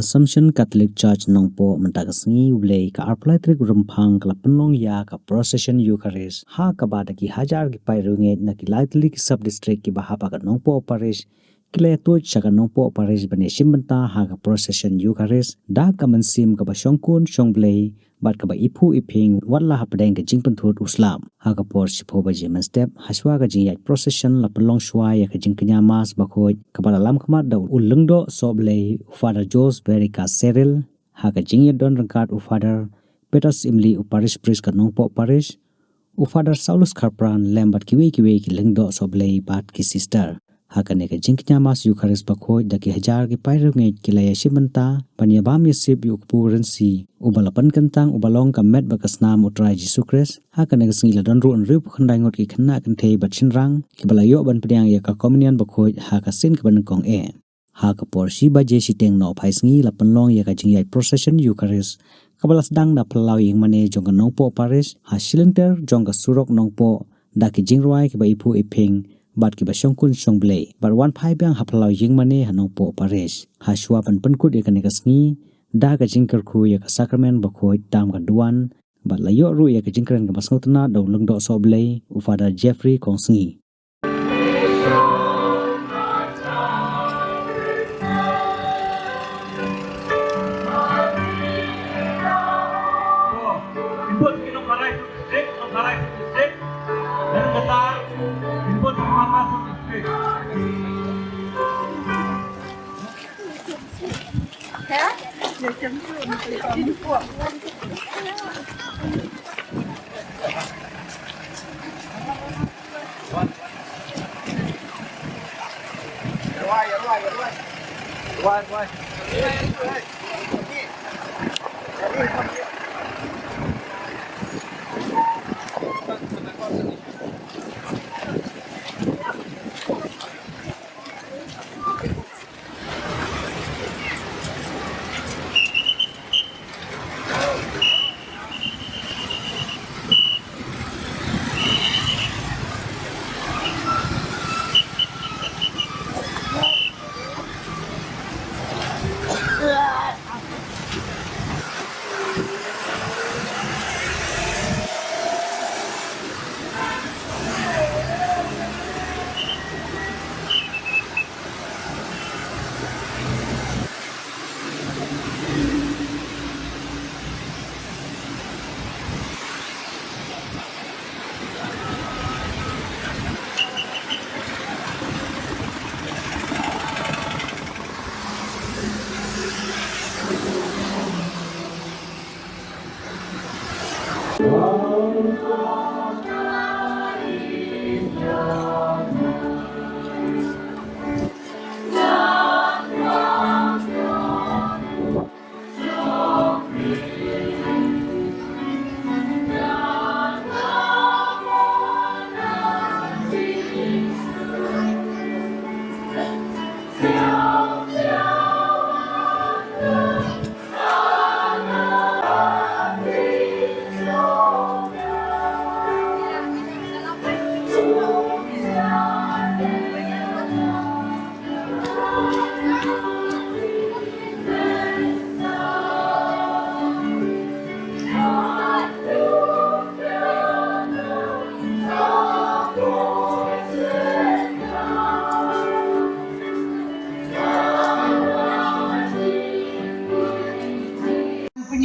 Assumption Catholic Church nongpo mentagasngi ublei ka arplatrik rumpang kala penlong ya ka procession Iukharist ha ka badaki hajar ki pairunget na ki lightly ki sub district ki bahapa ka nongpo parish kile Tuid saka nongpo parish bane simbenta ha ka procession Iukharist da ka mansim ka ba shongkun shongblei bat ka ba ipu iping wala hapadeng ka jingpenthut uslam ha ka por sipo ba jeman step haswa ka jingyat procession la pelong shwa ya ka jingknya mas bakhoi ka bala lam khmat da ulungdo soblei Father Jos Berika Seril ha ka jingyat don rangkat u Father Petrus Imli u parish priest ka nongpo parish u Father Saulus Karpran lembat kiwe ki lengdo soblei bat ki sister hakane ka jingknya mas Iukharist bakhoi daki hajar ki pairunget kilaya simenta panyabam yasib yukpurensi ubalapan kentang ubalong ka met bakasnam utrai Jesus Christ hakane ka singila don ru anrup khandai ngot ki khna kanthe batchinrang ki balayo ban pediang ya ka communion bakhoi ha ka sin ka bankong ha ka porsi ba je siteng no phaisngi lapanlong ya ka jingyai procession Iukharist kabalas dang na palaw ing mane jong ka nongpo parish ha silenter jong ka surok nongpo daki jingrwai ki ba ipu iping bat ki ba shongkun shongblei bar wan phai byang haplau ying mane hanong po parish ha shwa pan pankut ekane kasngi da ka jingkar khu ya ka sacrament bakhoi tam ka duan bat layo ru ya ka jingkran ka basngotna do lungdo soblei u Father Jeffrey kongsngi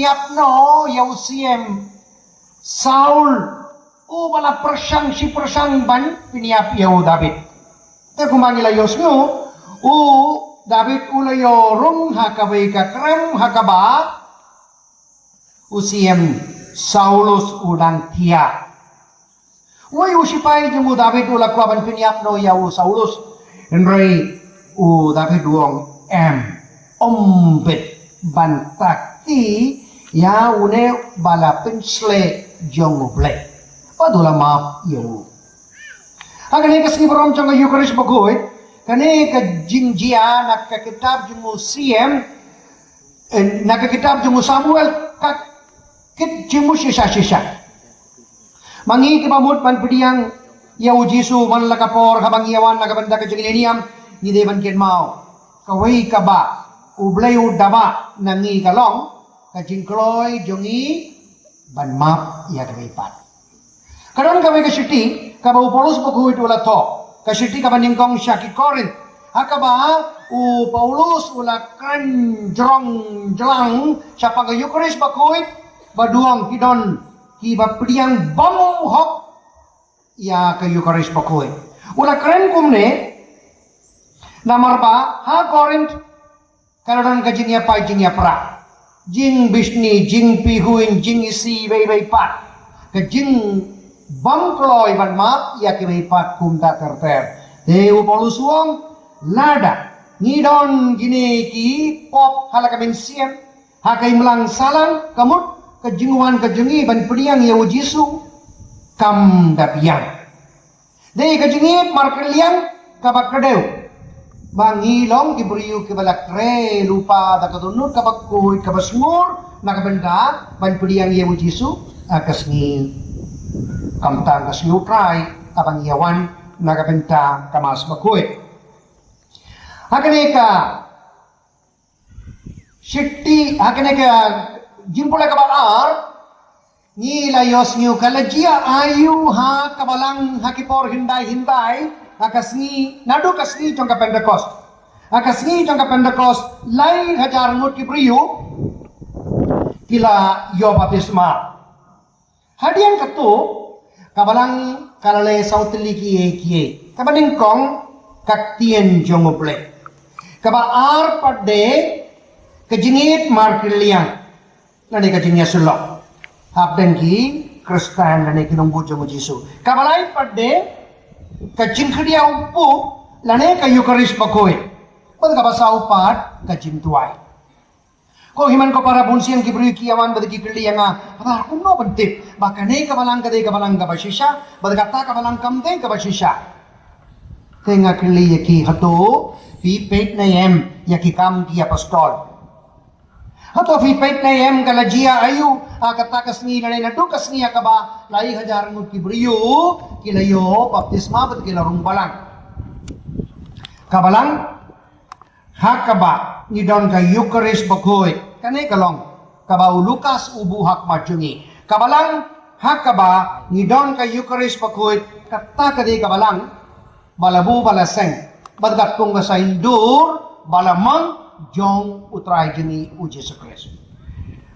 Yapno Yausiem Saul bala persang si persang ban piniap Yau David te kumangila Yosno David ulayo rung hakabai ka krem hakaba usiem Saulus ulang tia Wai usipai jemu David ulakwa ban piniapno Yau Saulus enrei David wong ombet bantakti ya une bala pensle jong ble padula map yo agane kasni borom chang Iukharist bagoy kane ka jingjia nak ka kitab jumu CM nak ka kitab jumu Samuel ka kit jumu sisa mangi ke pamut pan pediang yau Jisu man la kapor habang yawan la kabanda ka jingileniam ni deban ken mau kawai ka ba ublay udaba nangi kalong kajing kloy jongi ban map ya kaipat karon kami ka city ka Paulus paghuit ulat to ka city ka baningkong syaki Corinth hakaba Paulus ula kan jrong jlang siapa ka Iukharist bakuit baduang kidon ki bapriang bam hok ya ka Iukharist bakuit ula keren kumne namar ba ha Corinth karon ka jingya pa jingya pra jing bisni jing pihuin jing isi bay pat ka jing bam kloy ban map ya ki bay pat kum ta terter de Paulus wong lada ngidon gini ki pop halaka bensian hakai melang salang kamut kejinguan kejengi ban priang ya Jisu kam dapiang dei kejengi markelian kabak kedeu bangi long ki beriu ki balak re lupa da kadunur kabak kuy kabasngur nakabenda ban priang ya Jisu akasni kamtang kasnu try abang yawan nakabenta kamas bakuy hakaneka shikti hakaneka jimpula kabar ni layos niu kalajia ayu ha kabalang hakipor hindai akasni nadu kasni jongka Pentecost akasni jongka Pentecost lai hajar ngut kipriu kila yo baptisma hadian ketu kabalang kalale sautli kie kabaning kong kaktien jongople kabar pade kejingit markiliang nani kejingnya sulok habden ki Kristen nani kinungbu jongo Jisu kabalai pade kejing kriya upu lane ka Iukharist bakoy pad kabasa upat kejing tuai ko himan ko para bunsian ki beri kiawan bad ki kiliang aba kuno bentik bakane kabalang ka basisha bad kata kabalang kamte ka basisha tenga kili yaki hato fi pet na yem yaki kam ki apostol hato fi pet na yem kalajia ayu kata kasni na natu kasni akaba lai hajar ngut kibriyo kilayo baptisma bat kilarung balang kabalang hakaba ngidon ka Iukharist bakoy kane kalong kabau Lukas ubu hak majungi kabalang hakaba ngidon ka Iukharist bakoy kata kadi kabalang balabu balaseng badgat kung sa indur balamang jong utray jeni Jesu Christ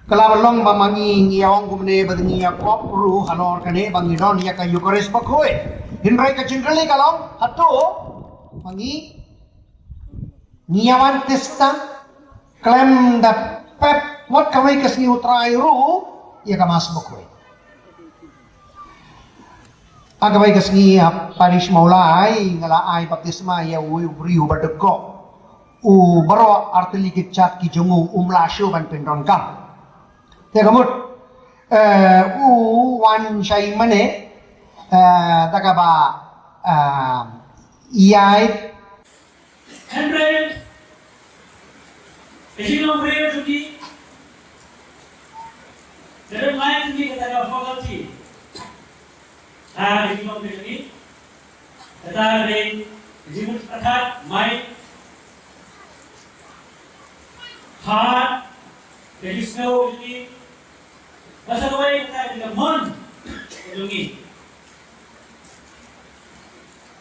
kalabalong mamangi ngiyawang kumne badngi yakop ru halor kane bangidon ya ka Iukharist bakoy hinray ka chinrali kalong hato mangi ngiyawan testa klem da pep wat kaway kasni utray ru ya ka mas bakoy agaway kasni parish maulay ngalaay baptisma ya riu badagko u baro artili kitchat ki jongu umlasyo ban pendon kam te gamut u wan shay mane takaba iyay Henry Ejino prayer tudi dalam lain tudi kata faculty ejino prayer tudi kata dari ejino kata my heart there is no tudi bahasa kawai kata di mon dungi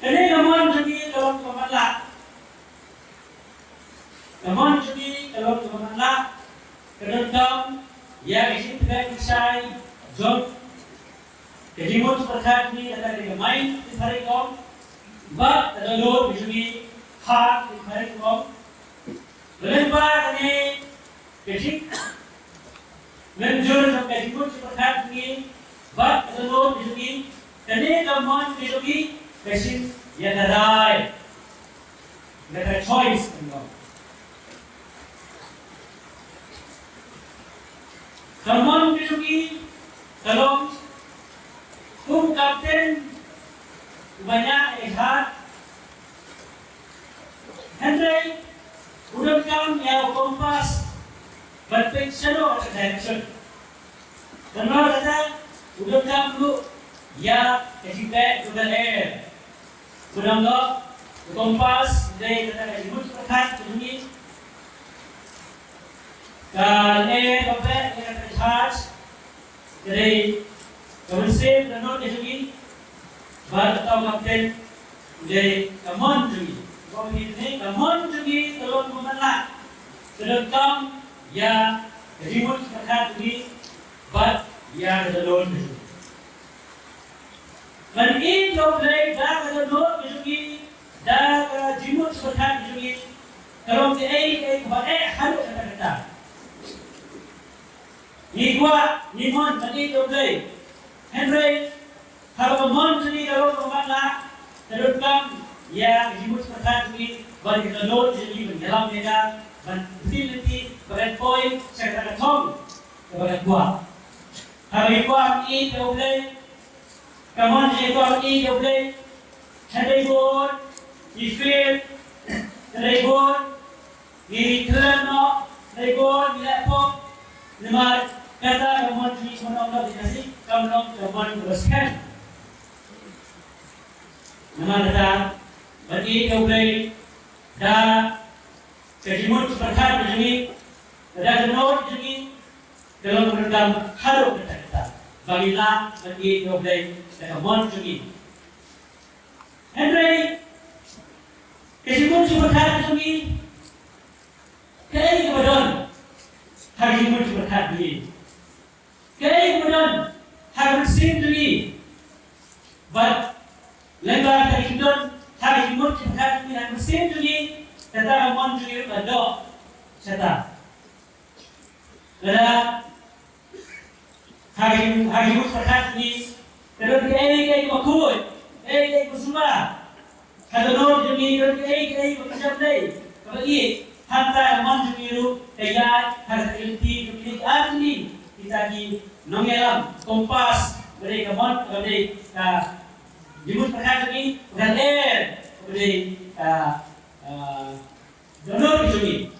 ini mon tudi dalam kemalak namun jadi kalau teman-teman kedendam ya isi tegak isai job jadi mau seperti ini ada di main di hari kom bak ada lo di hak di hari kom berapa ini jadi menjur sampai di mau seperti ini bak ada lo di sini jadi teman di sini besi ya ada choice Teman disuki kalau kapten banyak ihat Henry udah kan ya kompas berpikir atau direction kenal kata udah kan lu ya kejibat udah udah enggak kompas dari kata dari mulut perkat ini Kalian bapak yang terhad dari konsep dan not itu baru tahu kapten dari kamon juga. Kau ini kamon juga telur memenak telur kam ya remote terhad ini bat ya telur itu. Mungkin kau beli dah telur itu dah remote terhad itu kalau dia harus kata. Ni mon tadi tu beli. Henry kalau mon tadi kalau mana terus kam ya jibut perkat ni bagi telur jadi mendalam mereka facility pada point saya kata tong kepada gua. Kalau gua ni tu beli. Kamu ni gua ni tu beli. Henry board, di field, Henry board, di kerana, Henry board, di laptop, Lemar kata kamu ni menolak dikasih, kamu teruskan. Nama kata bagi kau beli dah kejimut perkat begini, dah kenal begini, dalam program harus kita bagilah bagi kau beli kamu begini. Henry kejimut perkat begini, kau kemudian hari ini berkat begini. Kemudian hari mesin begini. But lebar hari ini hari ini berkat begini hari mesin begini. Tentang mon begini berdok. Serta. Karena hari ini berkat begini. Terus kita makut, kita bersama. Kalau non begini, kita bekerja lagi. Kalau ini hantar mon begini ayat hari ini arti kita di nongelam kompas beri kemon beri jemput perkat ini bukan donor ini